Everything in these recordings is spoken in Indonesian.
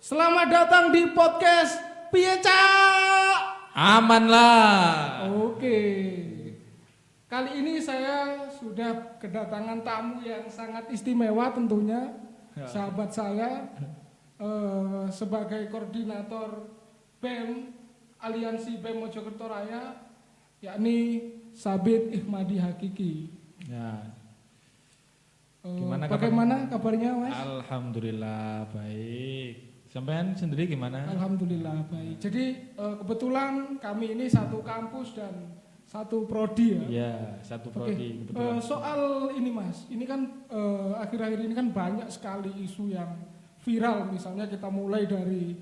Selamat datang di podcast Pieca. Aman lah. Oke. Kali ini saya sudah kedatangan tamu yang sangat istimewa tentunya. Sahabat saya sebagai koordinator BEM Aliansi BEM Mojokerto Raya, yakni Sabit Ihmadi Hakiki. Ya. Bagaimana kabarnya, Mas? Alhamdulillah baik. Sampean sendiri gimana? Alhamdulillah baik. Jadi kebetulan kami ini satu kampus dan satu prodi ya. Iya, satu prodi kebetulan. Soal ini Mas, ini kan akhir-akhir ini kan banyak sekali isu yang viral. Misalnya kita mulai dari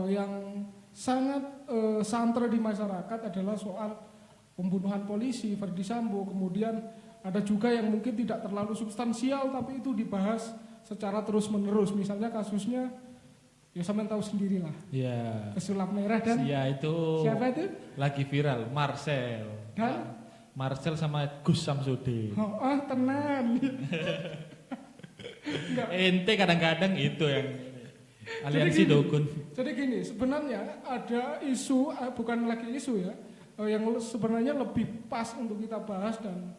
yang sangat santer di masyarakat adalah soal pembunuhan polisi Verdi Sambo. Kemudian ada juga yang mungkin tidak terlalu substansial tapi itu dibahas secara terus-menerus. Misalnya kasusnya ya sampean tahu sendirilah. Iya. Pesulap merah dan Iya itu. siapa itu? Lagi viral Marcel. Dan Marcel sama Gus Samsudin. oh tenan. Ente kadang-kadang itu yang aliansi dukun. Jadi gini, sebenarnya ada isu, bukan lagi isu ya, yang sebenarnya lebih pas untuk kita bahas dan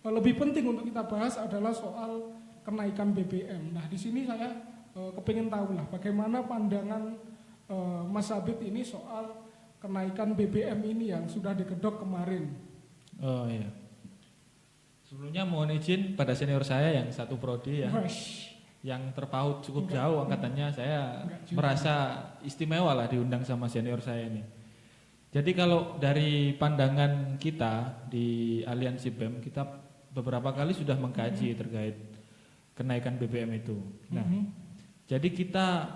lebih penting untuk kita bahas adalah soal kenaikan BBM. Nah di sini saya kepingin tahu lah bagaimana pandangan Mas Sabit ini soal kenaikan BBM ini yang sudah dikedok kemarin. Oh iya. Sebelumnya mohon izin pada senior saya yang satu prodi ya. Wesh. Yang terpaut cukup jauh angkatannya, saya merasa istimewa lah diundang sama senior saya ini. Jadi kalau dari pandangan kita di Aliansi BEM, kita beberapa kali sudah mengkaji terkait kenaikan BBM itu. Nah, jadi kita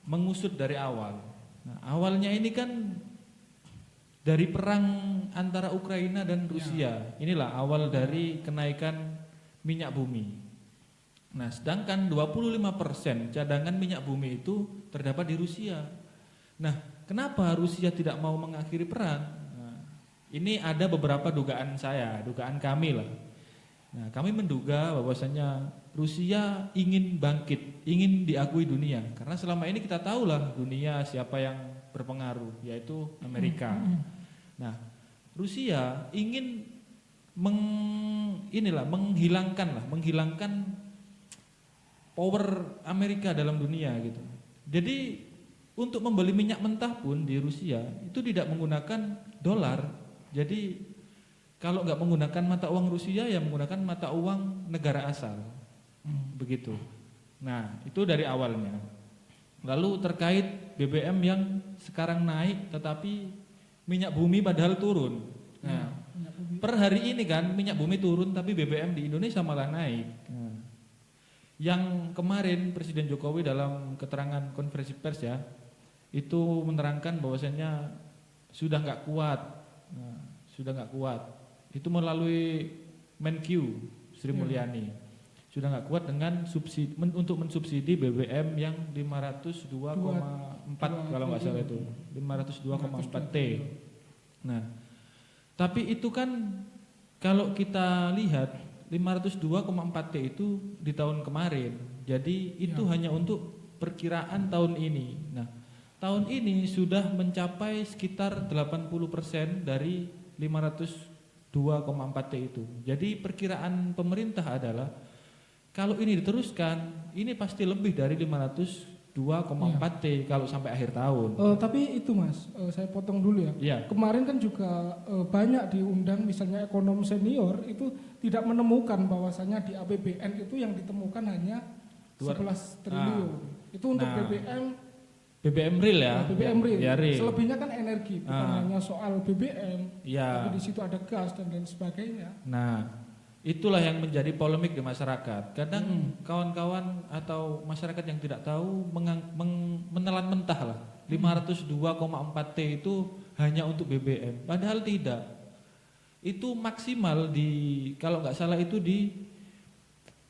mengusut dari awal. Nah, awalnya ini kan dari perang antara Ukraina dan Rusia. Inilah awal dari kenaikan minyak bumi. Nah, sedangkan 25% cadangan minyak bumi itu terdapat di Rusia. Nah, kenapa Rusia tidak mau mengakhiri perang? Nah, ini ada beberapa dugaan saya, dugaan kami lah. Nah, kami menduga bahwasanya Rusia ingin bangkit, ingin diakui dunia. Karena selama ini kita tahulah dunia siapa yang berpengaruh, yaitu Amerika. Nah, Rusia ingin menghilangkan power Amerika dalam dunia gitu. Jadi untuk membeli minyak mentah pun di Rusia itu tidak menggunakan dolar. Jadi kalau nggak menggunakan mata uang Rusia ya menggunakan mata uang negara asal. Begitu. Nah, itu dari awalnya. Lalu terkait BBM yang sekarang naik tetapi minyak bumi padahal turun. Nah, per hari ini kan minyak bumi turun tapi BBM di Indonesia malah naik. Nah, yang kemarin Presiden Jokowi dalam keterangan konferensi pers ya itu menerangkan bahwasanya sudah nggak kuat. Nah, sudah nggak kuat. Itu melalui Menkyu Sri Mulyani. Sudah nggak kuat dengan subsidi untuk mensubsidi BBM yang 502,4 kalau nggak salah itu 502,4 T. Nah, tapi itu kan kalau kita lihat 502,4 T itu di tahun kemarin. Jadi itu hanya untuk perkiraan tahun ini. Nah, tahun ini sudah mencapai sekitar 80% dari 502,4 T itu. Jadi perkiraan pemerintah adalah kalau ini diteruskan, ini pasti lebih dari 502,4 T kalau sampai akhir tahun. Tapi itu Mas, saya potong dulu ya. Iya. Kemarin kan juga banyak diundang, misalnya ekonom senior itu tidak menemukan bahwasanya di APBN itu yang ditemukan hanya 11 triliun. Itu untuk BBM real ya. BBM real. Ya, real. Selebihnya kan energi, bukan hanya soal BBM, Ya. tapi di situ ada gas dan lain sebagainya. Nah, itulah yang menjadi polemik di masyarakat. Kadang kawan-kawan atau masyarakat yang tidak tahu menelan mentah lah. 502,4 T itu hanya untuk BBM. Padahal tidak. Itu maksimal kalau nggak salah itu di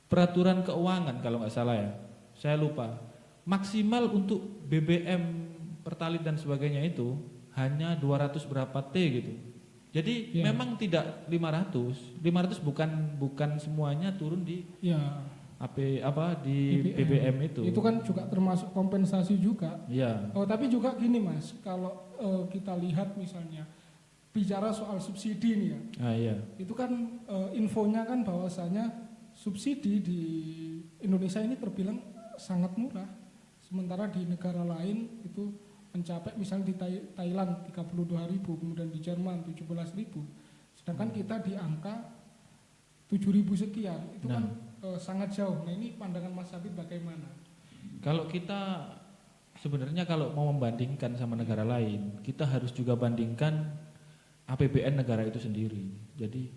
peraturan keuangan kalau nggak salah ya. Saya lupa. Maksimal untuk BBM, Pertalite dan sebagainya itu hanya 200 berapa T gitu. Jadi memang tidak 500 bukan semuanya turun di di BBM itu. Itu kan juga termasuk kompensasi juga. Iya. Oh, tapi juga gini Mas, kalau kita lihat misalnya bicara soal subsidi nih ya. Iya. Itu kan infonya kan bahwasanya subsidi di Indonesia ini terbilang sangat murah. Sementara di negara lain itu mencapai misalnya di Thailand 32.000, kemudian di Jerman 17.000. Sedangkan kita di angka 7.000 sekian. Itu kan sangat jauh. Nah, ini pandangan Mas Habib bagaimana? Kalau kita sebenarnya kalau mau membandingkan sama negara lain, kita harus juga bandingkan APBN negara itu sendiri. Jadi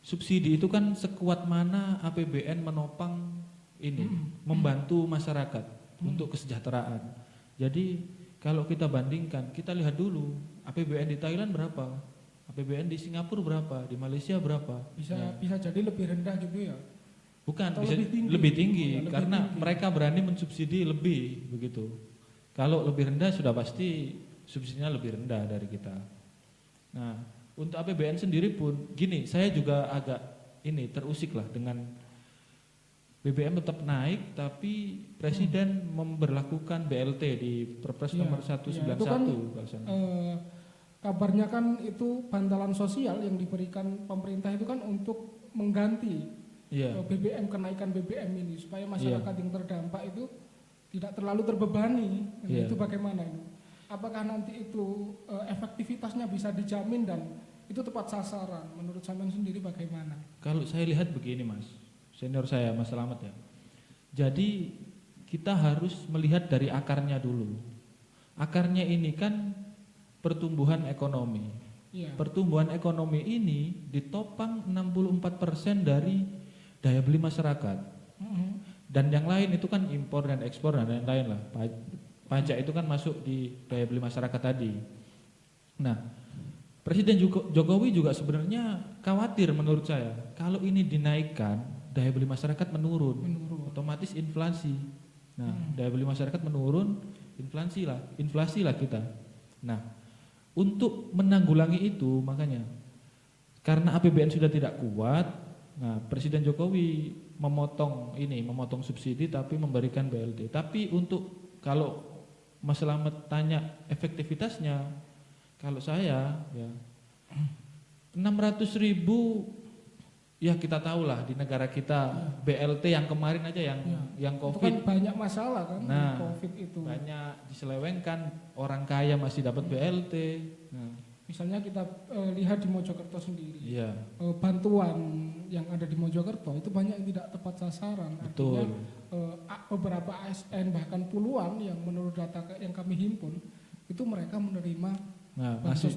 subsidi itu kan sekuat mana APBN menopang ini, membantu masyarakat untuk kesejahteraan. Jadi kalau kita bandingkan, kita lihat dulu APBN di Thailand berapa, APBN di Singapura berapa, di Malaysia berapa. Bisa jadi lebih rendah gitu ya? Bukan, atau bisa lebih tinggi ya, lebih karena tinggi. mereka berani mensubsidi lebih begitu. Kalau lebih rendah sudah pasti subsidinya lebih rendah dari kita. Nah, untuk APBN sendiri pun gini, saya juga agak terusik lah dengan BBM tetap naik tapi Presiden memberlakukan BLT di Perpres nomor 191. Itu kan, kabarnya kan itu bantalan sosial yang diberikan pemerintah itu kan untuk mengganti BBM, kenaikan BBM ini supaya masyarakat yang terdampak itu tidak terlalu terbebani. Itu bagaimana ini? Apakah nanti itu efektivitasnya bisa dijamin dan itu tepat sasaran? Menurut sampean sendiri bagaimana? Kalau saya lihat begini Mas, senior saya Mas Slamet ya. Jadi kita harus melihat dari akarnya dulu. Akarnya ini kan pertumbuhan ekonomi. Pertumbuhan ekonomi ini ditopang 64% dari daya beli masyarakat. Dan yang lain itu kan impor dan ekspor dan lain-lain lah. Pajak itu kan masuk di daya beli masyarakat tadi. Nah, Presiden Jokowi juga sebenarnya khawatir menurut saya kalau ini dinaikkan daya beli masyarakat menurun. Otomatis inflasi. Nah, daya beli masyarakat menurun, inflasi lah kita. Nah, untuk menanggulangi itu makanya karena APBN sudah tidak kuat, nah Presiden Jokowi memotong subsidi tapi memberikan BLT. Tapi untuk kalau Mas Slamet tanya efektivitasnya, kalau saya ya 600.000 ya kita tahulah di negara kita BLT yang kemarin aja yang COVID. Itu kan banyak masalah kan COVID itu. Banyak diselewengkan, orang kaya masih dapat BLT. Nah, misalnya kita lihat di Mojokerto sendiri. Iya. Bantuan yang ada di Mojokerto itu banyak yang tidak tepat sasaran. Betul. Artinya beberapa ASN bahkan puluhan yang menurut data yang kami himpun itu mereka menerima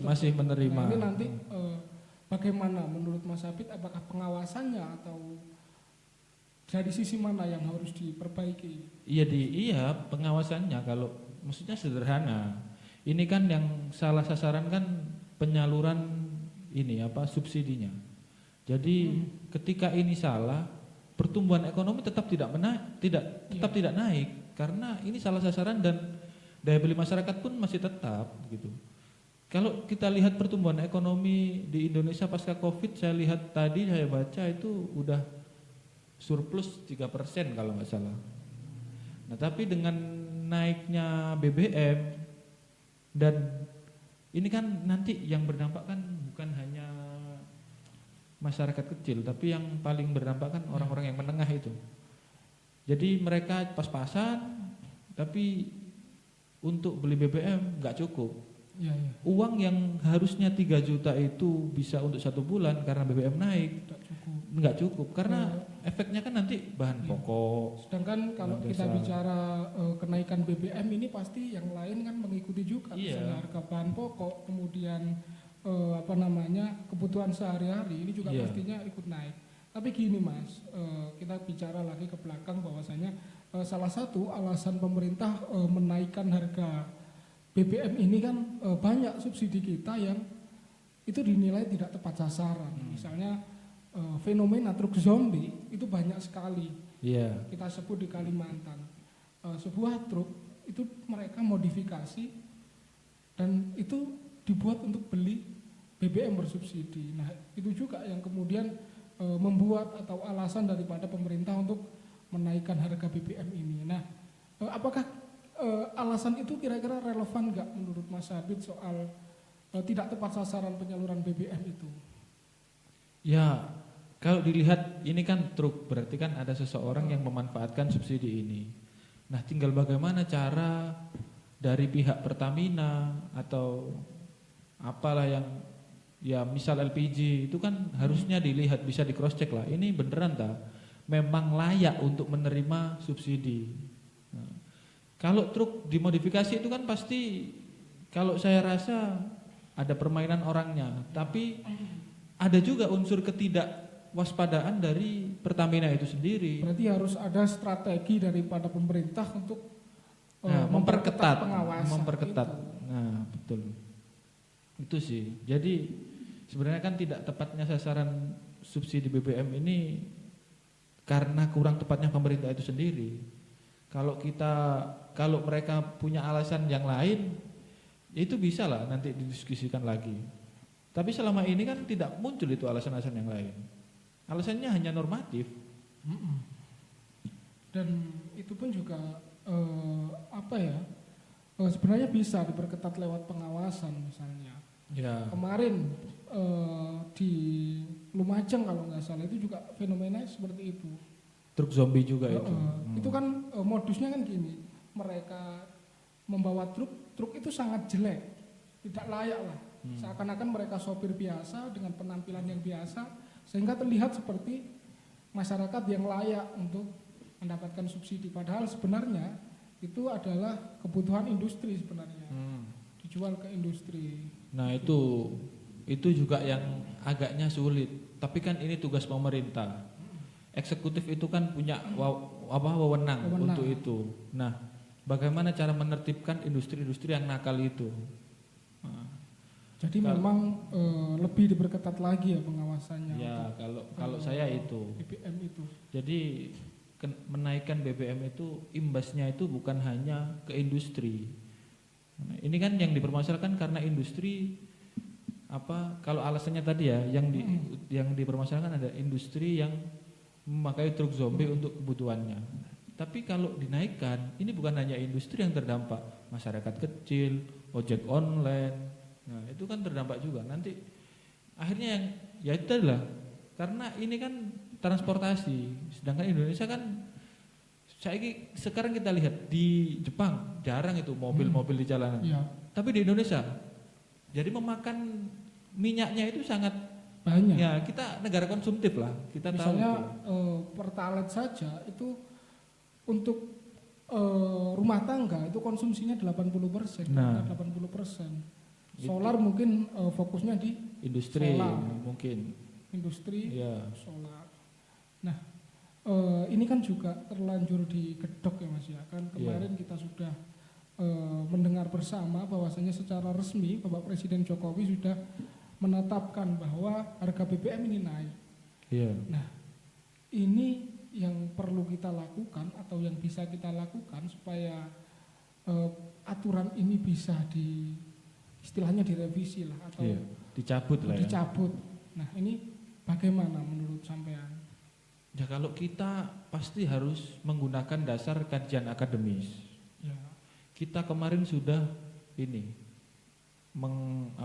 masih menerima. Nah, ini nanti bagaimana menurut Mas Habib, apakah pengawasannya atau dari sisi mana yang harus diperbaiki? Iya pengawasannya kalau maksudnya sederhana. Ini kan yang salah sasaran kan penyaluran subsidinya. Jadi ketika ini salah, pertumbuhan ekonomi tetap tidak naik karena ini salah sasaran dan daya beli masyarakat pun masih tetap gitu. Kalau kita lihat pertumbuhan ekonomi di Indonesia pasca Covid, saya baca itu udah surplus 3% kalau nggak salah. Nah, tapi dengan naiknya BBM dan ini kan nanti yang berdampak kan bukan hanya masyarakat kecil, tapi yang paling berdampak kan orang-orang yang menengah itu. Jadi mereka pas-pasan, tapi untuk beli BBM nggak cukup. Uang yang harusnya 3 juta itu bisa untuk 1 bulan karena BBM naik nggak cukup karena efeknya kan nanti bahan pokok. Sedangkan kalau kita bicara kenaikan BBM ini pasti yang lain kan mengikuti juga, misalnya harga bahan pokok, kemudian kebutuhan sehari-hari ini juga pastinya ikut naik. Tapi gini Mas, kita bicara lagi ke belakang bahwasanya salah satu alasan pemerintah menaikkan harga BBM ini kan banyak subsidi kita yang itu dinilai tidak tepat sasaran. Misalnya fenomena truk zombie itu banyak sekali. Kita sebut di Kalimantan. Sebuah truk itu mereka modifikasi dan itu dibuat untuk beli BBM bersubsidi. Nah, itu juga yang kemudian membuat atau alasan daripada pemerintah untuk menaikkan harga BBM ini. Nah, apakah alasan itu kira-kira relevan nggak menurut Mas Habib soal tidak tepat sasaran penyaluran BBM itu? Ya, kalau dilihat ini kan truk, berarti kan ada seseorang yang memanfaatkan subsidi ini. Nah, tinggal bagaimana cara dari pihak Pertamina atau apalah yang ya misal LPG itu kan harusnya dilihat, bisa di cross check lah. Ini beneran tak memang layak untuk menerima subsidi. Nah, kalau truk dimodifikasi itu kan pasti, kalau saya rasa ada permainan orangnya, tapi ada juga unsur ketidakwaspadaan dari Pertamina itu sendiri. Berarti harus ada strategi daripada pemerintah untuk memperketat pengawasan. memperketat. Itu. Nah, betul. Itu sih. Jadi sebenarnya kan tidak tepatnya sasaran subsidi BBM ini karena kurang tepatnya pemerintah itu sendiri. Kalau mereka punya alasan yang lain, itu bisa lah nanti didiskusikan lagi. Tapi selama ini kan tidak muncul itu alasan-alasan yang lain. Alasannya hanya normatif. Dan itu pun juga sebenarnya bisa diperketat lewat pengawasan misalnya. Ya. Kemarin di Lumajang kalau nggak salah itu juga fenomenanya seperti itu. Truk zombie juga itu. Itu kan modusnya kan gini, mereka membawa truk itu sangat jelek, tidak layak lah. Seakan-akan mereka sopir biasa dengan penampilan yang biasa, sehingga terlihat seperti masyarakat yang layak untuk mendapatkan subsidi. Padahal sebenarnya itu adalah kebutuhan industri sebenarnya, dijual ke industri. Nah itu juga yang agaknya sulit. Tapi kan ini tugas pemerintah. Eksekutif itu kan punya wewenang untuk itu. Nah, bagaimana cara menertibkan industri-industri yang nakal itu? Nah, jadi memang lebih diperketat lagi ya pengawasannya. Ya, kalau saya itu BBM itu. Jadi menaikkan BBM itu imbasnya itu bukan hanya ke industri. Nah, ini kan yang dipermasalahkan karena industri kalau alasannya tadi ya yang dipermasalahkan ada industri yang memakai truk zombie untuk kebutuhannya. Tapi kalau dinaikkan, ini bukan hanya industri yang terdampak, masyarakat kecil, ojek online. Nah, itu kan terdampak juga. Nanti akhirnya yang ya itu adalah karena ini kan transportasi, sedangkan Indonesia kan sekarang kita lihat di Jepang jarang itu mobil-mobil di jalanan. Ya. Tapi di Indonesia jadi memakan minyaknya itu sangat banyak. Ya, kita negara konsumtif lah. Kita misalnya tahu Pertalite saja itu untuk rumah tangga itu konsumsinya 80%. Nah, 80%. Solar mungkin fokusnya di industri solar. mungkin. Industri Ya. solar. Nah, ini kan juga terlanjur digedok ya Mas ya. Kan kemarin kita sudah mendengar bersama bahwasanya secara resmi Bapak Presiden Jokowi sudah menetapkan bahwa harga BBM ini naik. Iya. Nah, ini yang perlu kita lakukan atau yang bisa kita lakukan supaya aturan ini bisa istilahnya direvisi lah atau dicabut lah ya. Dicabut. Nah, ini bagaimana menurut sampean? Ya kalau kita pasti harus menggunakan dasar kajian akademis. Ya. Kita kemarin sudah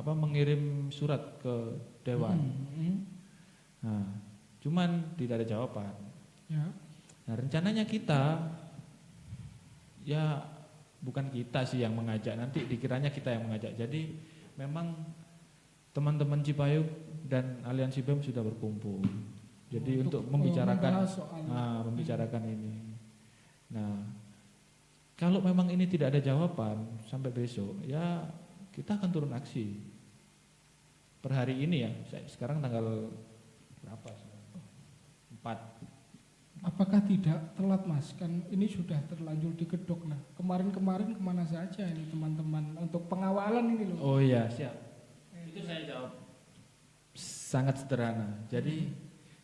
mengirim surat ke Dewan. Nah, cuman tidak ada jawaban. Ya. Nah, rencananya kita ya bukan kita sih yang mengajak, nanti dikiranya kita yang mengajak. Jadi memang teman-teman Cipayung dan Aliansi BEM sudah berkumpul. Jadi untuk membicarakan membicarakan ini. Nah, kalau memang ini tidak ada jawaban sampai besok, ya kita akan turun aksi. Per hari ini ya, sekarang tanggal berapa? 4. Apakah tidak telat Mas? Kan ini sudah terlanjur digedok. Nah, kemarin-kemarin kemana saja ini teman-teman untuk pengawalan ini loh? Oh iya, siap. Itu saya jawab. Sangat sederhana. Jadi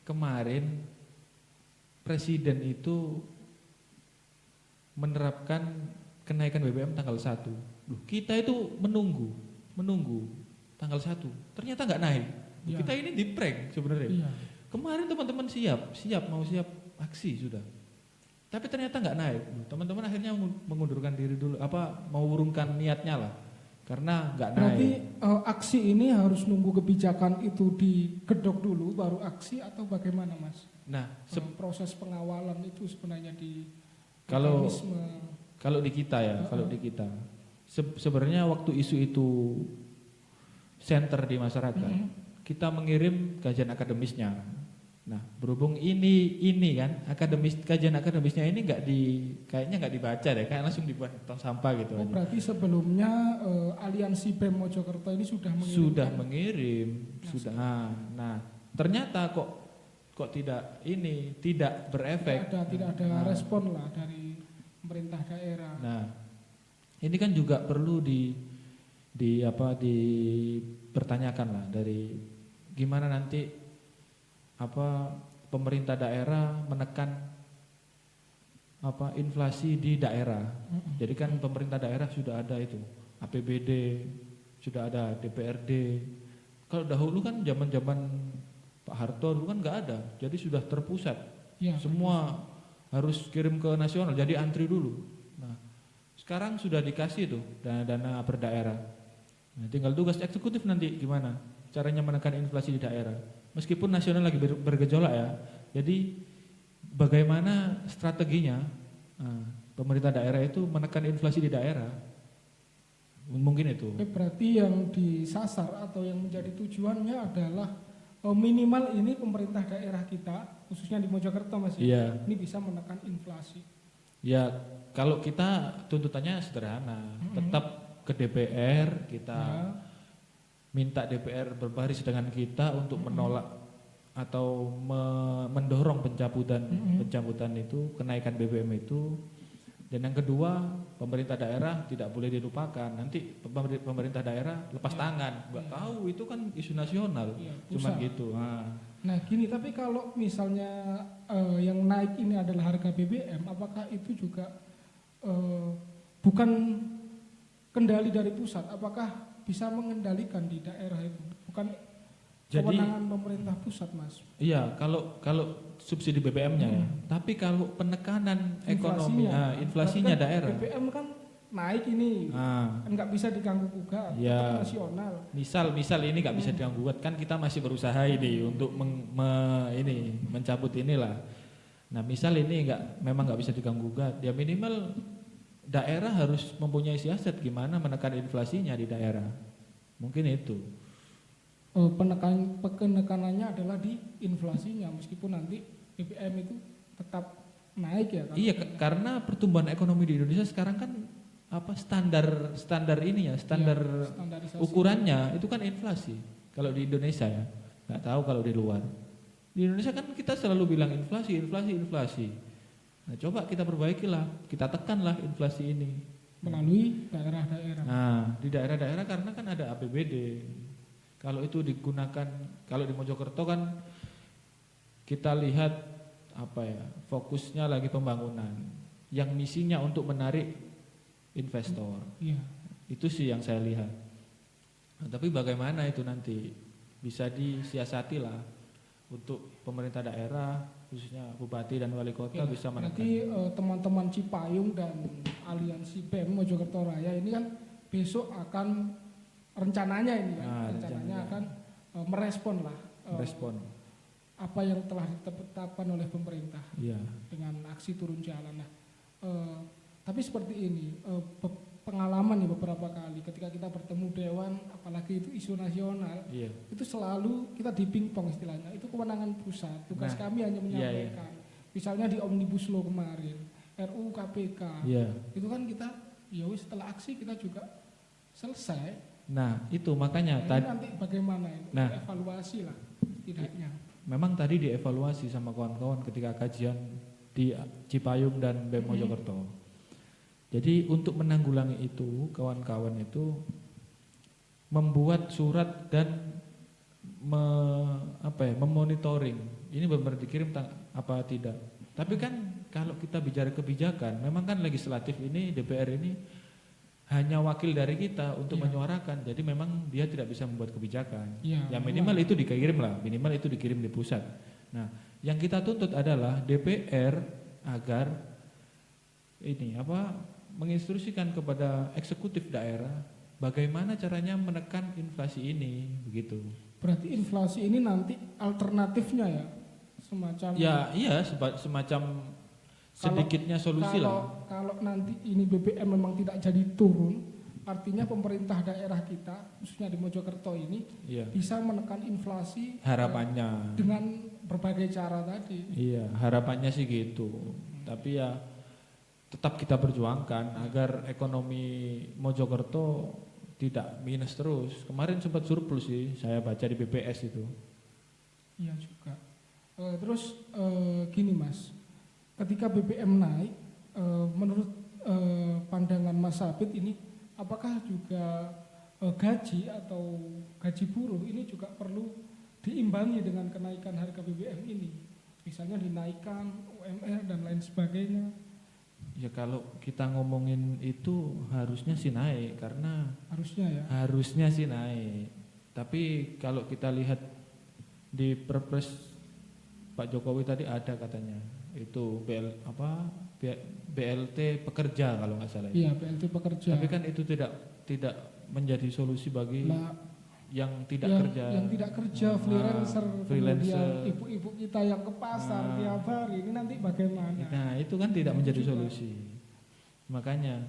kemarin Presiden itu menerapkan kenaikan BBM tanggal 1. Kita itu menunggu tanggal 1. Ternyata nggak naik. Ya. Kita ini di prank sebenarnya. Iya. Kemarin teman-teman siap aksi sudah. Tapi ternyata nggak naik. Teman-teman akhirnya mengundurkan diri dulu, mengurungkan niatnya lah, karena nggak naik. Berarti aksi ini harus nunggu kebijakan itu digedok dulu baru aksi atau bagaimana Mas? Nah, Proses pengawalan itu sebenarnya di kalau mekanisme. kalau di kita ya, kalau di kita sebenarnya waktu isu itu center di masyarakat, kita mengirim kajian akademisnya. Nah, berhubung ini kan kajian akademisnya ini kayaknya nggak dibaca deh, kayak langsung dibuat tong sampah gitu aja. Berarti sebelumnya Aliansi BEM Mojokerto ini sudah mengirim. Nah, ternyata kok tidak berefek. Tidak ada respon lah dari pemerintah daerah. Nah, ini kan juga perlu dipertanyakan lah, dari gimana nanti pemerintah daerah menekan inflasi di daerah. Jadi kan pemerintah daerah sudah ada itu APBD, sudah ada DPRD. Kalau dahulu kan zaman Pak Harto dulu kan nggak ada, jadi sudah terpusat. Ya, Semua harus kirim ke nasional, jadi antri dulu. Nah, sekarang sudah dikasih tuh dana per daerah. Nah, tinggal tugas eksekutif nanti gimana caranya menekan inflasi di daerah. Meskipun nasional lagi bergejolak ya, jadi bagaimana strateginya pemerintah daerah itu menekan inflasi di daerah? Mungkin itu. Berarti yang disasar atau yang menjadi tujuannya adalah minimal ini pemerintah daerah kita, khususnya di Mojokerto Mas, ini bisa menekan inflasi. Ya, kalau kita tuntutannya sederhana, tetap ke DPR kita. Minta DPR berbaris dengan kita untuk menolak atau mendorong pencabutan itu, kenaikan BBM itu. Dan yang kedua, pemerintah daerah tidak boleh dilupakan. Nanti pemerintah daerah lepas tangan, nggak tahu itu kan isu nasional, cuma gitu. Nah gini, tapi kalau misalnya yang naik ini adalah harga BBM, apakah itu juga bukan kendali dari pusat? Apakah bisa mengendalikan di daerah itu, bukan kewenangan pemerintah pusat Mas? Iya, kalau subsidi BBM-nya ya. Tapi kalau penekanan ekonomi, inflasinya kan daerah. BBM kan naik ini, kan nggak bisa diganggu gugat, ya, nasional. Misal ini nggak bisa diganggu gugat, kan kita masih berusaha ini untuk mencabut inilah. Nah, misal ini memang nggak bisa diganggu gugat, ya minimal daerah harus mempunyai siasat gimana menekan inflasinya di daerah. Mungkin itu. Penekanannya adalah di inflasinya, meskipun nanti BBM itu tetap naik ya. Iya, karena pertumbuhan ekonomi di Indonesia sekarang kan standar ini ya, ukurannya itu kan inflasi. Kalau di Indonesia ya, nggak tahu kalau di luar. Di Indonesia kan kita selalu bilang inflasi. Nah, coba kita perbaikilah, kita tekanlah inflasi ini melalui daerah-daerah. Nah, di daerah-daerah karena kan ada APBD. Kalau itu digunakan, kalau di Mojokerto kan kita lihat fokusnya lagi pembangunan, yang misinya untuk menarik investor. Itu sih yang saya lihat. Nah, tapi bagaimana itu nanti bisa disiasati lah untuk pemerintah daerah, khususnya bupati dan wali kota bisa menekan. Nanti teman-teman Cipayung dan Aliansi BEM Mojokerto Raya ini kan besok akan rencananya akan merespon apa yang telah ditetapkan oleh pemerintah dengan aksi turun jalan. Nah, tapi seperti ini pengalaman nih beberapa kali ketika kita bertemu dewan, apalagi itu isu nasional, itu selalu kita dipingpong istilahnya. Itu kewenangan pusat. Tugas kami hanya menyampaikan. Misalnya di Omnibus Law kemarin, RUU KPK, itu kan kita setelah aksi kita juga selesai. Nah, itu makanya nanti bagaimana itu? Evaluasi lah tidaknya. Memang tadi dievaluasi sama kawan-kawan ketika kajian di Cipayung dan BEM Mojokerto. Jadi untuk menanggulangi itu, kawan-kawan itu membuat surat dan memonitoring ini benar-benar dikirim apa tidak. Tapi kan kalau kita bicara kebijakan, memang kan legislatif ini, DPR ini hanya wakil dari kita untuk menyuarakan. Jadi memang dia tidak bisa membuat kebijakan. Ya minimal itu dikirim lah, minimal itu dikirim di pusat. Nah, yang kita tuntut adalah DPR agar ini apa menginstruksikan kepada eksekutif daerah bagaimana caranya menekan inflasi ini begitu. Berarti inflasi ini nanti alternatifnya ya, semacam. Ya iya semacam sedikitnya solusi lah. Kalau nanti ini BBM memang tidak jadi turun, artinya pemerintah daerah kita, khususnya di Mojokerto ini, Iya. bisa menekan inflasi Harapannya. dengan berbagai cara tadi. Iya, harapannya sih gitu. Tapi ya tetap kita perjuangkan agar ekonomi Mojokerto tidak minus terus. Kemarin sempat surplus sih, saya baca di BPS itu. Iya juga. Terus gini Mas, ketika BBM naik, menurut pandangan Mas Sabit ini, apakah juga gaji atau gaji buruh ini juga perlu diimbangi dengan kenaikan harga BBM ini? Misalnya dinaikkan UMR dan lain sebagainya. Ya kalau kita ngomongin itu harusnya sih naik karena Harusnya ya. harusnya sih naik. Tapi kalau kita lihat di Perpres Pak Jokowi tadi ada katanya itu BLT pekerja kalau nggak salah. Iya, BLT pekerja. Tapi kan itu tidak menjadi solusi bagi yang tidak kerja. Yang tidak kerja, freelancer, freelancer. kemudian ibu-ibu kita yang ke pasar tiap hari, ini nanti bagaimana? Nah itu kan tidak menjadi juga solusi. Makanya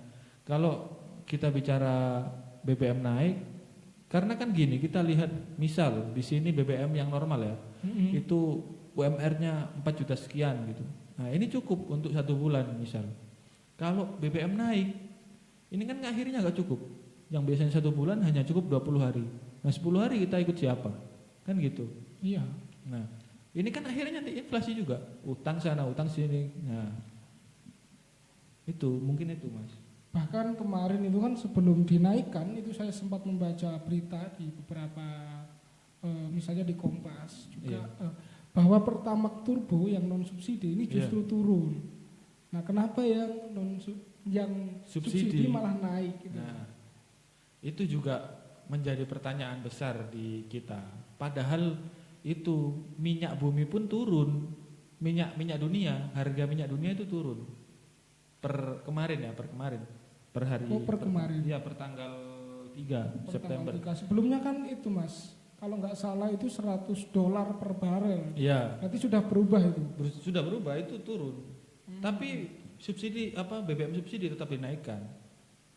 kalau kita bicara BBM naik, karena kan gini kita lihat misal di sini BBM yang normal ya, itu UMR-nya 4 juta sekian gitu. Nah ini cukup untuk 1 bulan misal. Kalau BBM naik, ini kan akhirnya nggak cukup. Yang biasanya 1 bulan hanya cukup 20 hari. Nah 10 hari kita ikut siapa? Kan gitu. Iya. Nah ini kan akhirnya nanti inflasi juga. Utang sana, utang sini. Nah itu mungkin itu Mas. Bahkan kemarin itu kan sebelum dinaikkan itu saya sempat membaca berita di beberapa misalnya di Kompas juga bahwa Pertamax Turbo yang non subsidi ini justru turun. Nah kenapa yang subsidi malah naik gitu? Nah itu juga menjadi pertanyaan besar di kita. Padahal itu minyak bumi pun turun, minyak dunia, harga minyak dunia itu turun per kemarin, per hari. Per kemarin. Iya, per tanggal 3 September. Tanggal 3. Sebelumnya kan itu Mas, kalau nggak salah itu $100 per barel. Iya. Berarti sudah berubah itu. Sudah berubah itu turun. Tapi subsidi BBM subsidi tetap dinaikkan.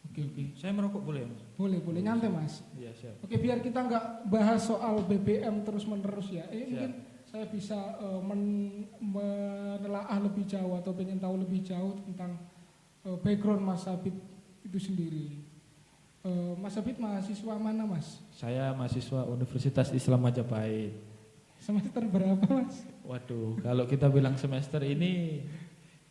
Oke. Saya merokok boleh ya Mas? Boleh nyantai Mas. Iya siap. Oke, biar kita nggak bahas soal BBM terus menerus ya. Mungkin saya bisa menelaah lebih jauh atau pengen tahu lebih jauh tentang background Mas Sabit itu sendiri. Mas Sabit mahasiswa mana Mas? Saya mahasiswa Universitas Islam Majapahit. Semester berapa Mas? Waduh, kalau kita bilang semester ini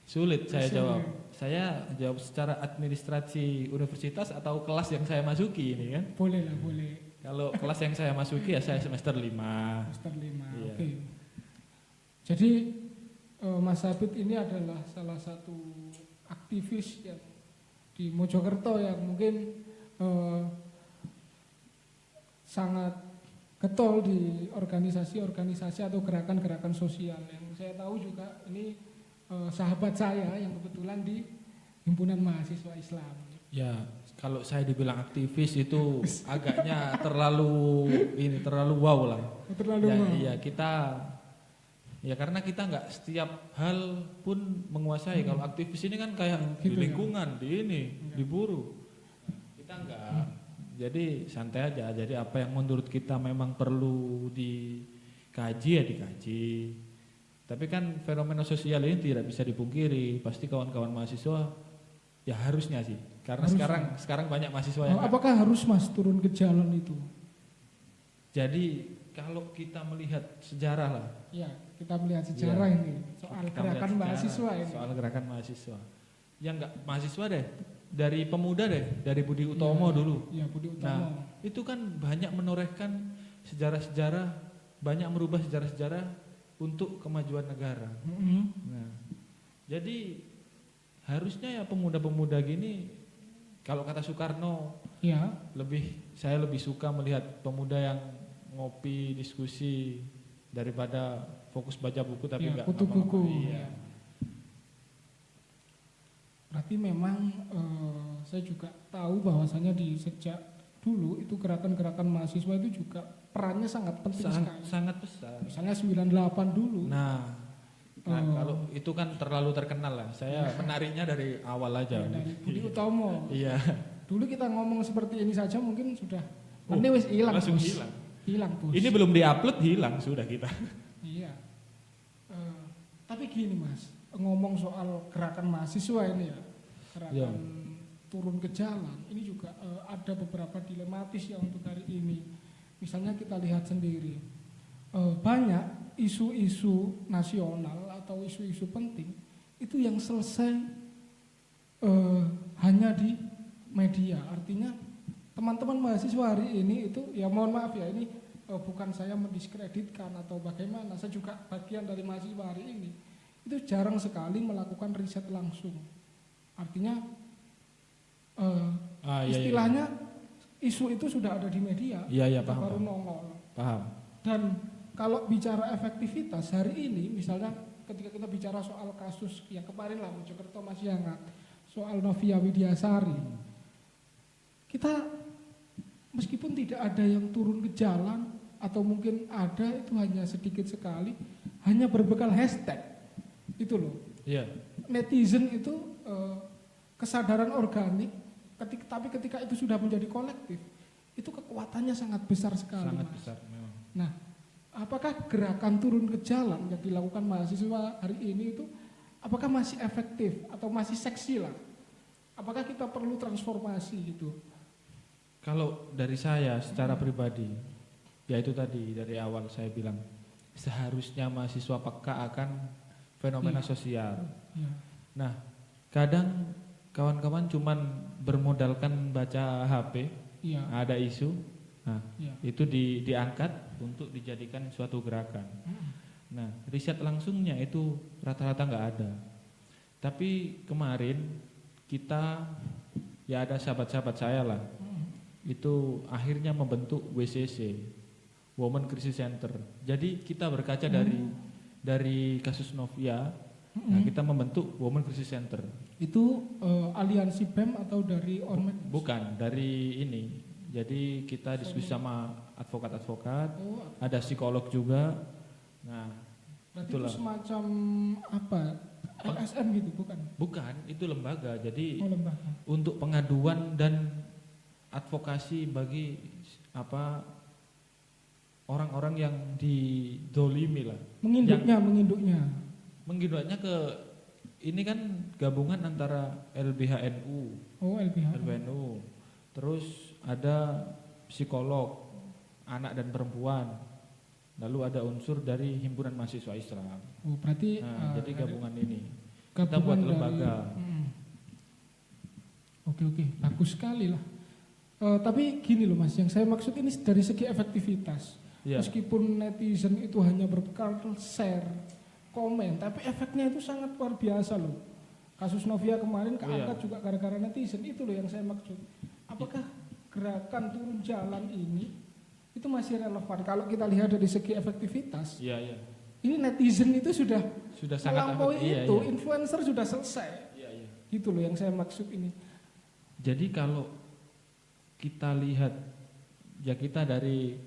sulit saya jawab. Saya jawab secara administrasi universitas atau kelas yang saya masuki ini kan? Boleh lah, boleh. Kalau kelas yang saya masuki ya saya semester 5. Semester 5, iya. Oke. Jadi Mas Sabit ini adalah salah satu aktivis yang di Mojokerto yang mungkin sangat getol di organisasi-organisasi atau gerakan-gerakan sosial. Yang saya tahu juga ini sahabat saya yang kebetulan di Himpunan Mahasiswa Islam. Ya, kalau saya dibilang aktivis itu agaknya terlalu wow lah. Terlalu wow. Iya, karena kita nggak setiap hal pun menguasai. Kalau aktivis ini kan kayak Gitu di lingkungan, di buruh. Kita nggak. Jadi santai aja. Jadi apa yang menurut kita memang perlu dikaji ya dikaji. Tapi kan fenomena sosial ini tidak bisa dipungkiri. Pasti kawan-kawan mahasiswa ya harusnya sih. Karena sekarang banyak mahasiswa yang apakah harus Mas turun ke jalan itu? Jadi kalau kita melihat sejarah lah. Ya, kita melihat sejarah ini soal gerakan mahasiswa ini. Soal gerakan mahasiswa. Yang enggak mahasiswa deh, dari pemuda deh, dari Budi Utomo dulu. Iya, Budi Utomo. Nah, itu kan banyak menorehkan sejarah-sejarah, banyak merubah sejarah-sejarah untuk kemajuan negara. Nah, jadi harusnya ya pemuda-pemuda gini, kalau kata Soekarno, saya lebih suka melihat pemuda yang ngopi, diskusi daripada fokus baca buku tapi enggak kutu buku. Iya. Berarti memang saya juga tahu bahwasanya di sejak dulu itu gerakan-gerakan mahasiswa itu juga perannya sangat penting sekali. Sangat besar. Misalnya 98 dulu. Nah, kalau itu kan terlalu terkenal lah. Saya menariknya dari awal aja. Dari Budi Utomo. Iya. Dulu kita ngomong seperti ini saja mungkin sudah ini wis hilang. Langsung Bos. hilang. Hilang, Bos. Ini belum diupload hilang sudah kita. Iya. Tapi gini Mas, ngomong soal gerakan mahasiswa ini ya, gerakan turun ke jalan, ini juga ada beberapa dilematis ya untuk hari ini. Misalnya kita lihat sendiri, banyak isu-isu nasional atau isu-isu penting itu yang selesai hanya di media. Artinya teman-teman mahasiswa hari ini itu, ya mohon maaf ya, ini bukan saya mendiskreditkan atau bagaimana, saya juga bagian dari mahasiswa hari ini, itu jarang sekali melakukan riset langsung. Artinya istilahnya isu itu sudah ada di media, Iya, paham. baru nongol. Paham. Dan kalau bicara efektivitas hari ini, misalnya ketika kita bicara soal kasus yang kemarin lah Mojokerto masih hangat, soal Novia Widyasari, kita meskipun tidak ada yang turun ke jalan atau mungkin ada itu hanya sedikit sekali, hanya berbekal hashtag itu loh. Iya. Netizen itu kesadaran organik, tapi ketika itu sudah menjadi kolektif, itu kekuatannya sangat besar sekali. Sangat Mas. besar memang. Nah, apakah gerakan turun ke jalan yang dilakukan mahasiswa hari ini itu apakah masih efektif atau masih seksi lah? Apakah kita perlu transformasi gitu? Kalau dari saya secara pribadi, ya itu tadi dari awal saya bilang, seharusnya mahasiswa peka akan fenomena sosial. Ya. Nah, kadang kawan-kawan cuman bermodalkan baca HP, Iya. ada isu, nah Iya. itu diangkat untuk dijadikan suatu gerakan. Nah, riset langsungnya itu rata-rata nggak ada. Tapi kemarin kita, ya ada sahabat-sahabat saya lah, itu akhirnya membentuk WCC, Women Crisis Center. Jadi kita berkaca dari kasus Novia, nah kita membentuk Women Crisis Center. Itu aliansi BEM atau dari Ormet? Bukan, dari ini. Jadi kita diskusi sama advokat-advokat, ada psikolog juga. Nah, berarti itulah. itu semacam apa? LSM gitu, bukan? Bukan, itu lembaga. Jadi Lembaga. untuk pengaduan dan advokasi bagi orang-orang yang didolimi lah. Menginduknya ke ini kan gabungan antara LBHNU. Oh, LBH. LBHNU. Terus ada psikolog anak dan perempuan. Lalu ada unsur dari himpunan mahasiswa Islam. Oh, berarti jadi gabungan ini. Gabungan Kita buat dari, lembaga. Oke, bagus sekali lah. Tapi gini loh Mas, yang saya maksud ini dari segi efektivitas. Ya. Meskipun netizen itu hanya berbekal share, komen, tapi efeknya itu sangat luar biasa loh. Kasus Novia kemarin keangkat juga gara-gara netizen, itu loh yang saya maksud. Apakah gerakan turun jalan ini itu masih relevan kalau kita lihat dari segi efektivitas? Iya. Ini netizen itu sudah sangat melampaui efektif. itu, Iya. influencer sudah selesai. Iya. Gitu loh yang saya maksud ini. Jadi kalau kita lihat, ya kita dari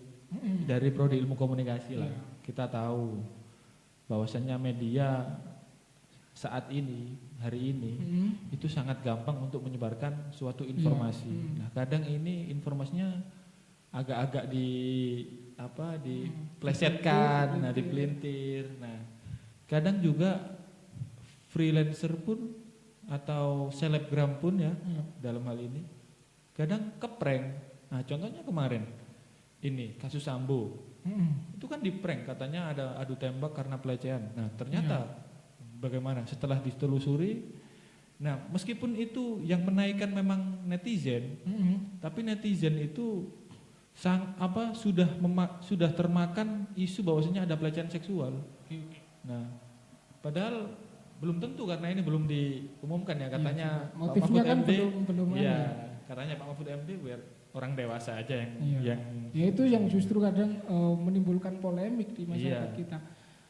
prodi ilmu komunikasi lah, kita tahu bahwasannya media saat ini, hari ini itu sangat gampang untuk menyebarkan suatu informasi. Nah, kadang ini informasinya agak-agak diplesetkan, dipelintir. Nah, kadang juga freelancer pun atau selebgram pun ya dalam hal ini kadang keprank. Nah, contohnya kemarin ini kasus Sambo. Itu kan diprank, katanya ada adu tembak karena pelecehan. Nah, ternyata bagaimana setelah ditelusuri, nah meskipun itu yang menaikkan memang netizen, tapi netizen itu sudah termakan isu bahwasanya ada pelecehan seksual. Nah, padahal belum tentu karena ini belum diumumkan ya, katanya motifnya kan belum ya, ada. katanya Pak Mahfud MD biar orang dewasa aja yang Ya itu yang justru kadang menimbulkan polemik di masyarakat kita.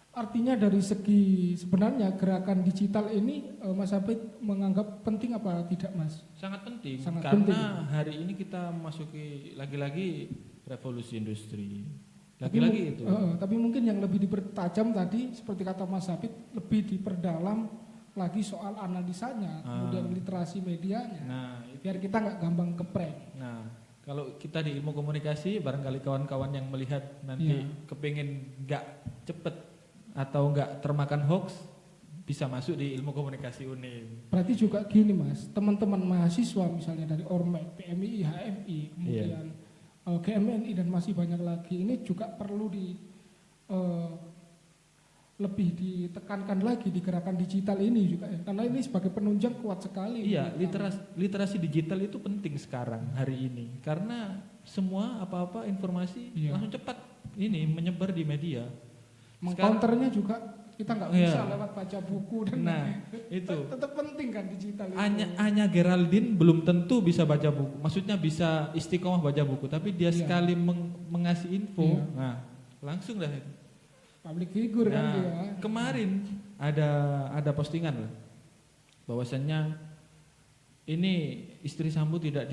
artinya dari segi sebenarnya gerakan digital ini Mas Habib menganggap penting apa tidak, Mas? Sangat penting, Sangat karena penting. hari ini kita memasuki lagi-lagi revolusi industri. Tapi Lagi-lagi itu. tapi mungkin yang lebih dipertajam tadi seperti kata Mas Habib, lebih diperdalam lagi soal analisanya, kemudian literasi medianya, Nah, biar kita nggak gampang keprank. Nah, kalau kita di ilmu komunikasi, barangkali kawan-kawan yang melihat nanti kepengen nggak cepet atau nggak termakan hoax, bisa masuk di ilmu komunikasi UNIM. Berarti juga gini, Mas, teman-teman mahasiswa misalnya dari Ormed, PMI, HMI, kemudian GMNI dan masih banyak lagi, ini juga perlu lebih ditekankan lagi di gerakan digital ini juga ya, karena ini sebagai penunjang kuat sekali. Iya, literasi digital itu penting sekarang hari ini, karena semua apa-apa informasi langsung cepat ini menyebar di media. Mengcounternya juga kita nggak bisa lewat baca buku dan itu tetap penting kan digital itu. Anya Geraldine belum tentu bisa baca buku, maksudnya bisa istiqomah baca buku, tapi dia sekali mengasih info, nah langsung dah itu. Public figure kan dia. Kemarin ada postingan lah, bahwasannya ini istri Sambo tidak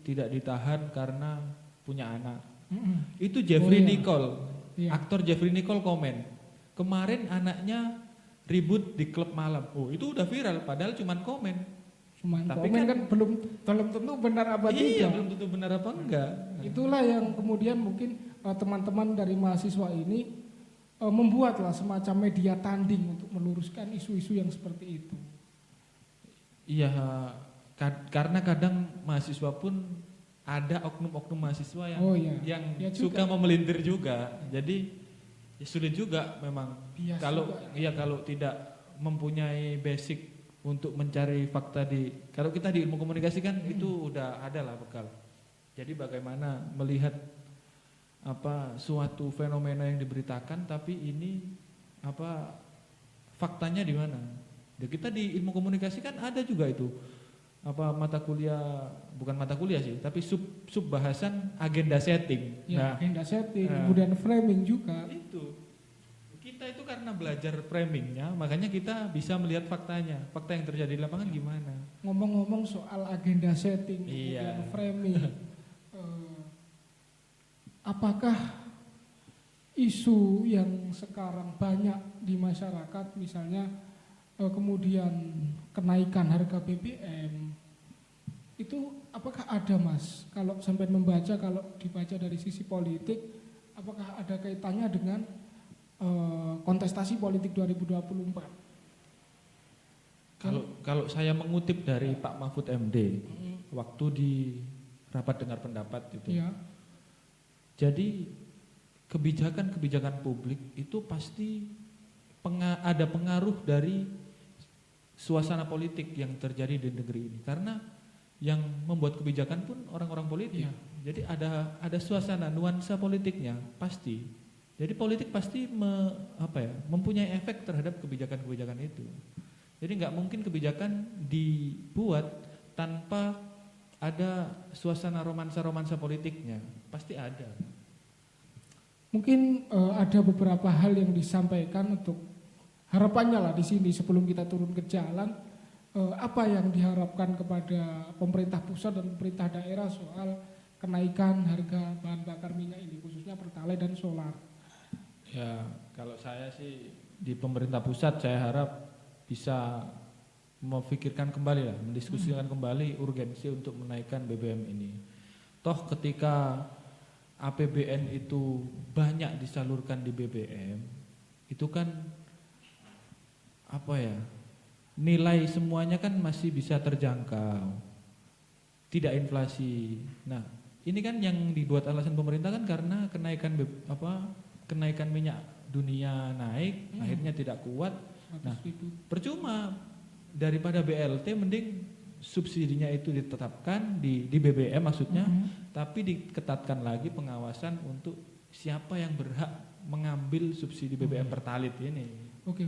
ditahan karena punya anak. Itu Jeffrey Nicole, aktor Jeffrey Nicole komen, kemarin anaknya ribut di klub malam. Oh, itu udah viral, padahal cuman komen. Tapi komen kan belum tentu benar apa tidak. Belum tentu benar apa enggak. Itulah yang kemudian mungkin teman-teman dari mahasiswa ini membuatlah semacam media tanding untuk meluruskan isu-isu yang seperti itu. Iya, karena kadang mahasiswa pun ada oknum-oknum mahasiswa yang suka memelintir juga. Jadi ya sulit juga memang. Kalau tidak mempunyai basic untuk mencari fakta kalau kita di ilmu komunikasi kan itu udah ada lah bekal. Jadi bagaimana melihat suatu fenomena yang diberitakan, tapi ini faktanya di mana? Kita di ilmu komunikasi kan ada juga itu mata kuliah, bukan mata kuliah sih, tapi sub bahasan agenda setting. Agenda setting, kemudian framing juga. Itu kita itu karena belajar framingnya, makanya kita bisa melihat faktanya, fakta yang terjadi di lapangan gimana. Ngomong-ngomong soal agenda setting, kemudian framing. Apakah isu yang sekarang banyak di masyarakat, misalnya kemudian kenaikan harga BBM, itu apakah ada, Mas? Kalau sampai membaca, kalau dibaca dari sisi politik, apakah ada kaitannya dengan kontestasi politik 2024? Kalau saya mengutip dari Pak Mahfud MD waktu di rapat dengar pendapat itu. Jadi kebijakan-kebijakan publik itu pasti ada pengaruh dari suasana politik yang terjadi di negeri ini, karena yang membuat kebijakan pun orang-orang politik. Jadi ada suasana nuansa politiknya pasti. Jadi politik pasti mempunyai efek terhadap kebijakan-kebijakan itu. Jadi nggak mungkin kebijakan dibuat tanpa ada suasana romansa-romansa politiknya, pasti ada. Mungkin ada beberapa hal yang disampaikan untuk harapannya lah di sini sebelum kita turun ke jalan, apa yang diharapkan kepada pemerintah pusat dan pemerintah daerah soal kenaikan harga bahan bakar minyak ini, khususnya Pertalite dan solar. Ya, kalau saya sih di pemerintah pusat saya harap bisa memikirkan kembali lah, mendiskusikan kembali urgensi untuk menaikkan BBM ini. Toh ketika APBN itu banyak disalurkan di BBM, itu kan nilai semuanya kan masih bisa terjangkau, tidak inflasi. Nah, ini kan yang dibuat alasan pemerintah kan karena kenaikan minyak dunia naik, akhirnya tidak kuat. Nah, percuma. Daripada BLT mending subsidinya itu ditetapkan di BBM maksudnya, tapi diketatkan lagi pengawasan untuk siapa yang berhak mengambil subsidi BBM Pertalite ini. Oke.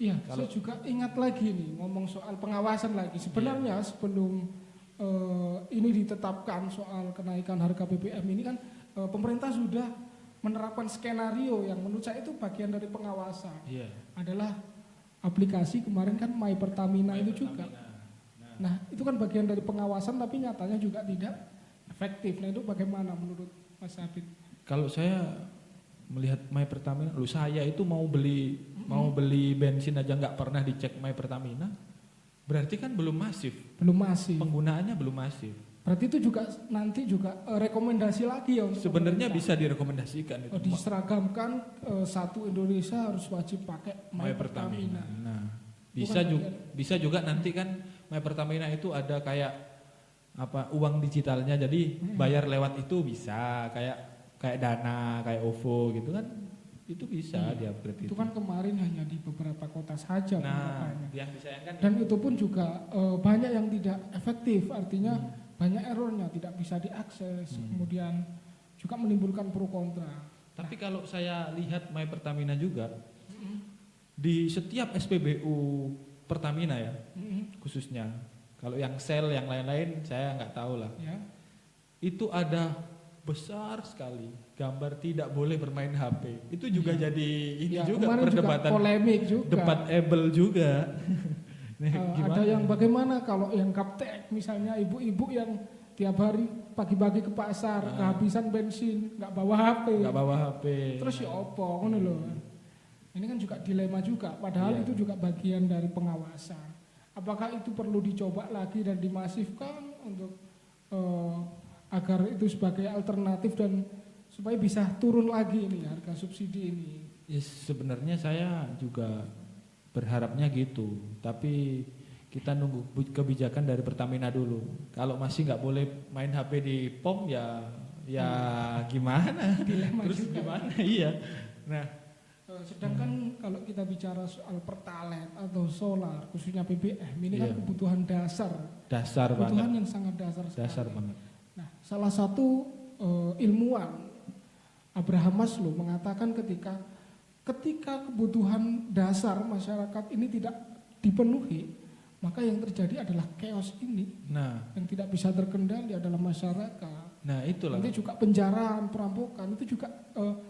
Iya, saya juga ingat lagi nih ngomong soal pengawasan lagi. Sebenarnya sebelum ini ditetapkan soal kenaikan harga BBM ini kan pemerintah sudah menerapkan skenario yang menurut saya itu bagian dari pengawasan. Iya. Adalah aplikasi kemarin kan My Pertamina My itu juga. Pertamina. Nah, itu kan bagian dari pengawasan tapi nyatanya juga tidak efektif. Nah, itu bagaimana menurut Mas Habib? Kalau saya melihat My Pertamina, saya itu mau beli bensin aja nggak pernah dicek My Pertamina, berarti kan belum masif. Belum masif. Penggunaannya belum masif. Berarti itu juga nanti juga rekomendasi lagi ya untuk Sebenarnya pemerintah. bisa direkomendasikan itu. Diseragamkan satu Indonesia harus wajib pakai My Pertamina. Nah, Bukan bisa juga nanti kan My Pertamina itu ada kayak uang digitalnya, jadi bayar lewat itu bisa, kayak Dana, kayak OVO gitu kan, itu bisa di-upgrade Itu kan kemarin hanya di beberapa kota saja. Nah, penerapkannya. yang disayangkan Dan itu pun juga banyak yang tidak efektif, artinya banyak errornya, tidak bisa diakses, kemudian juga menimbulkan pro kontra. Tapi kalau saya lihat My Pertamina juga, di setiap SPBU Pertamina ya, khususnya. Kalau yang Shell, yang lain-lain saya nggak tahu lah. Ya. Itu ada besar sekali gambar tidak boleh bermain HP. Itu juga jadi ini juga kemarin perdebatan, juga polemik juga. debatable juga. Nah, Ada yang bagaimana kalau yang gaptek, misalnya ibu-ibu yang tiap hari pagi-pagi ke pasar, kehabisan bensin, nggak bawa HP. Nggak bawa HP. Terus ya opo, ngono loh. Ini kan juga dilema juga, padahal itu juga bagian dari pengawasan. Apakah itu perlu dicoba lagi dan dimasifkan untuk agar itu sebagai alternatif dan supaya bisa turun lagi ini harga subsidi ini? Ya, sebenarnya saya juga berharapnya gitu, tapi kita nunggu kebijakan dari Pertamina dulu. Kalau masih nggak boleh main HP di POM ya gimana? Dilema Terus juga. gimana? Iya. Nah, sedangkan kalau kita bicara soal pertalite atau solar, khususnya BBM, ini kan Iya. kebutuhan dasar, kebutuhan kebutuhan yang sangat dasar sekali. dasar banget. Nah, salah satu ilmuwan Abraham Maslow mengatakan ketika kebutuhan dasar masyarakat ini tidak dipenuhi, maka yang terjadi adalah chaos ini. Nah, Yang tidak bisa terkendali adalah masyarakat. itulah. Nanti juga penjaraan, perampokan itu juga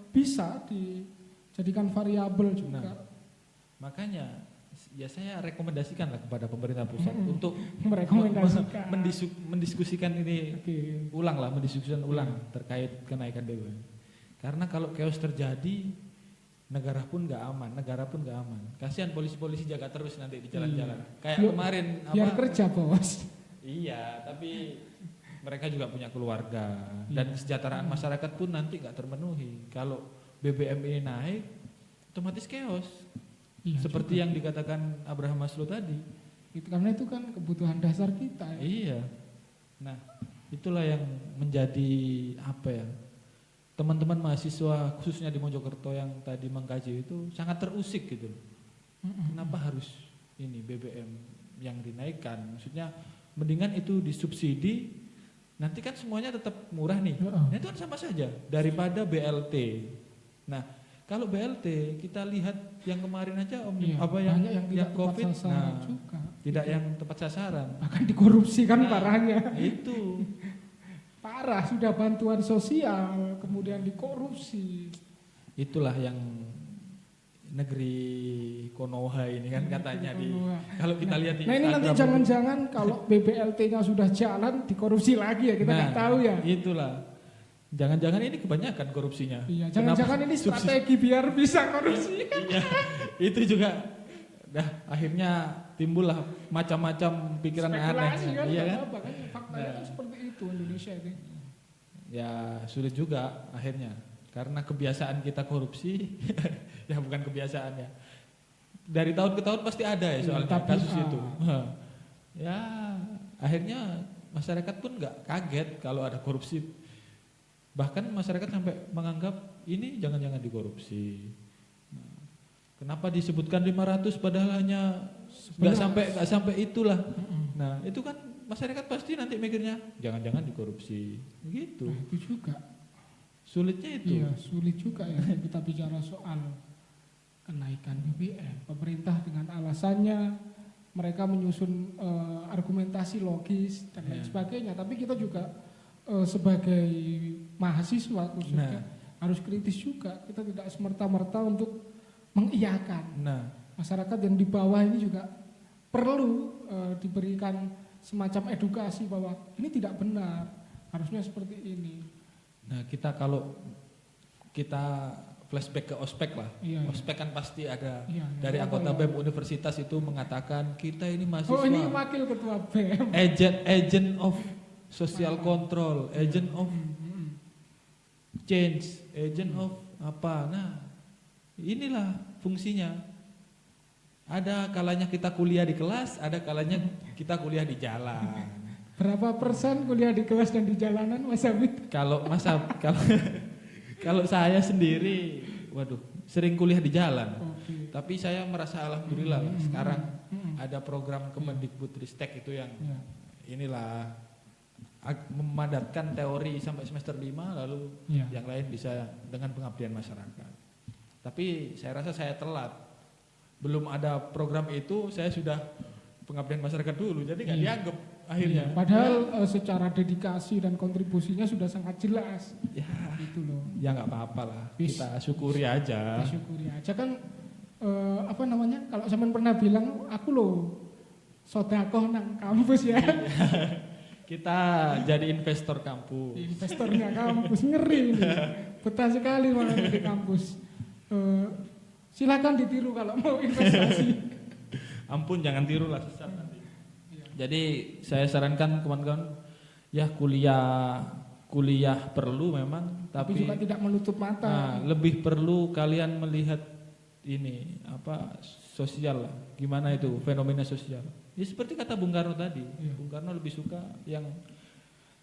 bisa dijadikan variabel juga. Nah, makanya ya saya rekomendasikan lah kepada pemerintah pusat untuk Merekomendasikan. mendiskusikan ini Oke. mendiskusikan ulang terkait kenaikan BBM. Karena kalau chaos terjadi, negara pun nggak aman. Kasihan polisi-polisi jaga terus nanti di jalan-jalan. Kayak Yuk, kemarin Biar kerja bos. Iya, tapi mereka juga punya keluarga dan kesejahteraan masyarakat pun nanti nggak terpenuhi. Kalau BBM ini naik, otomatis chaos. Iya, Seperti juga. yang dikatakan Abraham Maslow tadi. Karena itu kan kebutuhan dasar kita. Ya. Iya. Nah, itulah yang menjadi teman-teman mahasiswa khususnya di Mojokerto yang tadi mengkaji itu sangat terusik gitu. Kenapa harus ini BBM yang dinaikkan? Maksudnya mendingan itu disubsidi, nanti kan semuanya tetap murah nih. Nah, itu kan sama saja daripada BLT. Nah, kalau BLT kita lihat yang kemarin aja banyak yang tidak COVID, tepat sasaran juga. tidak yang tepat sasaran. Bahkan dikorupsi kan Nah, parahnya. Itu Parah, sudah bantuan sosial, kemudian dikorupsi. itulah yang negeri Konoha ini kan katanya di kalau kita lihat di Nah ini nanti Instagram jangan-jangan kalau BBLT-nya sudah jalan dikorupsi lagi ya, kita nggak tahu ya. Itulah. Jangan-jangan ini kebanyakan korupsinya. Iya, jangan-jangan ini strategi biar bisa korupsi. Iya, itu juga. Akhirnya timbullah macam-macam pikiran aneh. Spekulasi kan, Iya kan? kan faktanya kan seperti itu Indonesia ini. Ya sulit juga akhirnya karena kebiasaan kita korupsi. Ya bukan kebiasaan ya. Dari tahun ke tahun pasti ada ya soalnya kasus itu. Ya akhirnya masyarakat pun nggak kaget kalau ada korupsi. Bahkan masyarakat sampai menganggap ini jangan-jangan dikorupsi. Kenapa disebutkan 500 padahal hanya nggak sampai itulah. Nah itu kan masyarakat pasti nanti mikirnya jangan-jangan dikorupsi, gitu. Nah, itu juga Sulitnya itu. Iya, sulit juga ya kita bicara soal kenaikan BBM. Pemerintah dengan alasannya mereka menyusun argumentasi logis dan lain sebagainya. Tapi kita juga sebagai mahasiswa khususnya harus kritis juga. Kita tidak semerta-merta untuk mengiyakan. Nah, Masyarakat yang di bawah ini juga perlu diberikan semacam edukasi bahwa ini tidak benar, harusnya seperti ini. nah kalau kita flashback ke ospek lah. Iya, iya. Ospek kan pasti ada Iya, iya. dari Apa anggota ya? BEM universitas itu mengatakan kita ini mahasiswa. Oh, ini wakil ketua BEM. agent of social control, agent of change, agent of apa. Nah, inilah fungsinya. Ada kalanya kita kuliah di kelas, ada kalanya kita kuliah di jalan. Berapa persen kuliah di kelas dan di jalanan, Mas Abid? Kalau kalau saya sendiri, waduh, sering kuliah di jalan. Oke. Tapi saya merasa alhamdulillah lah, sekarang ada program Kemendikbudristek itu yang Ya. inilah memadatkan teori sampai semester 5, lalu Ya. yang lain bisa dengan pengabdian masyarakat. Tapi saya rasa saya telat. Belum ada program itu, saya sudah pengabdian masyarakat dulu, jadi nggak Iya. dianggap akhirnya. Padahal secara dedikasi dan kontribusinya sudah sangat jelas. Ya, Gitu loh. ya nggak apa-apa lah, Bis. kita syukuri aja. Disyukuri aja kan. Apa namanya? Kalau sampean pernah bilang aku loh sodakoh nang kampus ya. Kita jadi investor kampus. Investornya kampus ngeri ini. Betah sekali makanya di kampus. Silakan ditiru kalau mau investasi. Ampun, jangan tiru lah, sesat nanti. Jadi saya sarankan kawan-kawan, ya kuliah perlu memang, Tapi tapi juga tidak menutup mata. nah, lebih perlu kalian melihat ini apa sosial lah, gimana itu fenomena sosial. Ya seperti kata Bung Karno tadi, Iya. Bung Karno lebih suka yang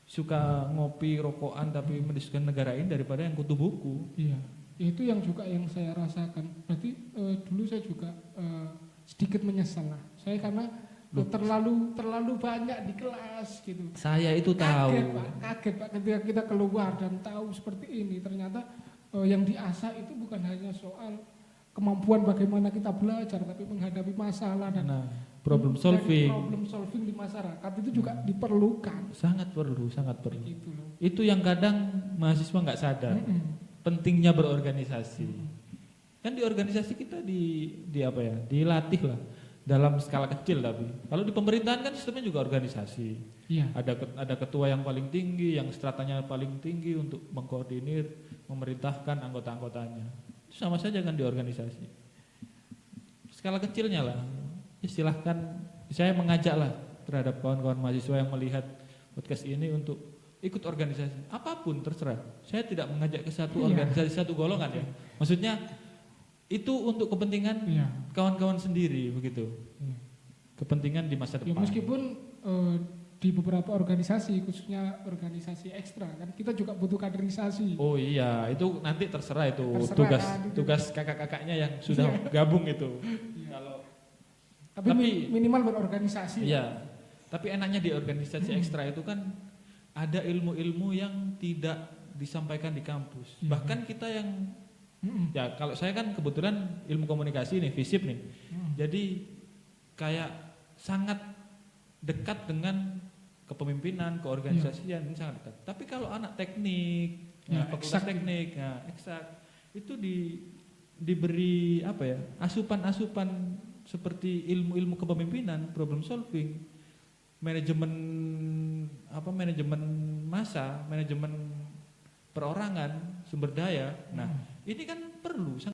suka ngopi rokokan tapi mendiskusikan negara ini daripada yang kutu buku. Iya, itu yang juga yang saya rasakan. Berarti dulu saya juga sedikit menyesal lah. Saya karena terlalu banyak di kelas gitu. Saya itu tahu. Kaget Pak ketika kita keluar dan tahu seperti ini. Ternyata yang diasah itu bukan hanya soal kemampuan bagaimana kita belajar, tapi menghadapi masalah dan Nah, problem solving problem solving di masyarakat itu juga diperlukan. sangat perlu. Gitu loh. Itu yang kadang mahasiswa nggak sadar. Pentingnya berorganisasi. Kan di organisasi kita di apa ya? Dilatih lah dalam skala kecil, tapi kalau di pemerintahan kan sistemnya juga organisasi. Iya. Ada ketua yang paling tinggi, yang stratanya paling tinggi untuk mengkoordinir, memerintahkan anggota-anggotanya. Itu sama saja kan di organisasi. Skala kecilnya lah. Ya silahkan, saya mengajak lah terhadap kawan-kawan mahasiswa yang melihat podcast ini untuk ikut organisasi. Apapun terserah. Saya tidak mengajak ke satu organisasi, satu golongan ya. Maksudnya itu untuk kepentingan Iya. kawan-kawan sendiri begitu. Iya. Kepentingan di masa Ya, depan. meskipun di beberapa organisasi, khususnya organisasi ekstra, kan kita juga butuh kaderisasi. Oh iya, itu nanti terserah itu Terserah, kan, itu. tugas kakak-kakaknya yang sudah gabung itu. Kalau Tapi minimal berorganisasi. iya, tapi enaknya di organisasi ekstra itu kan ada ilmu-ilmu yang tidak disampaikan di kampus. Iya. Bahkan kita yang ya kalau saya kan kebetulan ilmu komunikasi nih, FISIP nih. Jadi kayak sangat dekat dengan kepemimpinan, keorganisasian, ini sangat dekat. Tapi kalau anak teknik, fakultas teknik, eksak itu diberi apa ya? Asupan-asupan seperti ilmu-ilmu kepemimpinan, problem solving, manajemen massa, manajemen perorangan, sumber daya. Nah, ini kan perlu